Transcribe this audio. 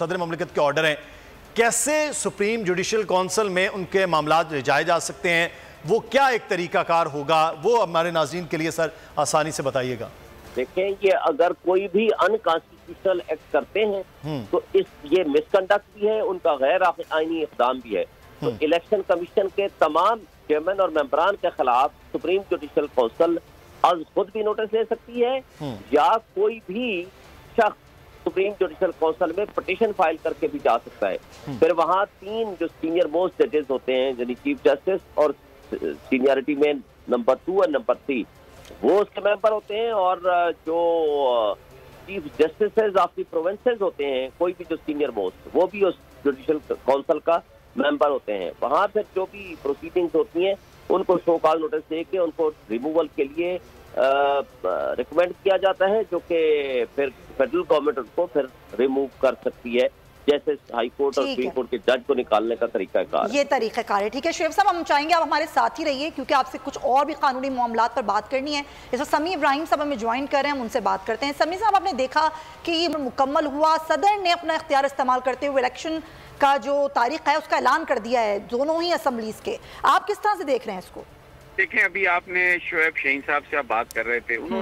सदर ममलिकत के ऑर्डर हैं, कैसे सुप्रीम जुडिशल काउंसिल में उनके मामला ले जाए जा सकते हैं, वो क्या एक तरीकाकार होगा, वो हमारे नाज़रीन के लिए सर आसानी से बताइएगा। देखें, ये अगर कोई भी अनकॉन्स्टिट्यूशनल एक्ट करते हैं तो ये मिसकंडक्ट भी है, उनका गैर आईनी इक़दाम भी है। तो इलेक्शन कमीशन के तमाम चेयरमैन और मेंबरान के खिलाफ सुप्रीम जुडिशल काउंसिल आज खुद भी नोटिस ले सकती है या कोई भी शख्स सुप्रीम जुडिशल काउंसिल में पिटीशन फाइल करके भी जा सकता है। फिर वहाँ 3 जो सीनियर मोस्ट जजेस होते हैं, यानी चीफ जस्टिस और सीनियरिटी में नंबर 2 और नंबर 3, वो उसके मेंबर होते हैं, और जो chief justice of the provinces होते हैं, कोई भी जो सीनियर मोस्ट, वो भी उस जुडिशल काउंसिल का मेंबर होते हैं। वहाँ फिर जो भी प्रोसीडिंग्स होती हैं उनको शो कॉज नोटिस दे के उनको रिमूवल के लिए रिकमेंड किया जाता है, जो कि फिर फेडरल गवर्नमेंट उनको फिर रिमूव कर सकती है, जैसे हाई कोर्ट और सुप्रीम कोर्ट के जज को निकालने का तरीकाकार। ये तरीकाकार है। ठीक है शुएब साहब, हम चाहेंगे आप हमारे साथ ही रहिए क्योंकि आपसे कुछ और भी कानूनी मामलात पर बात करनी है। जैसे समी इब्राहिम साहब हमें ज्वाइन कर रहे हैं, हम उनसे बात करते हैं। समी साहब, आपने देखा कि ये मुकम्मल हुआ, सदर ने अपना इख्तियार इस्तेमाल करते हुए इलेक्शन का जो तारीख है उसका ऐलान कर दिया है दोनों ही असम्बलीज के। आप किस तरह से देख रहे हैं इसको? देखें, अभी आपने शुएब शहीन साहब से आप बात कर रहे थे, उन्होंने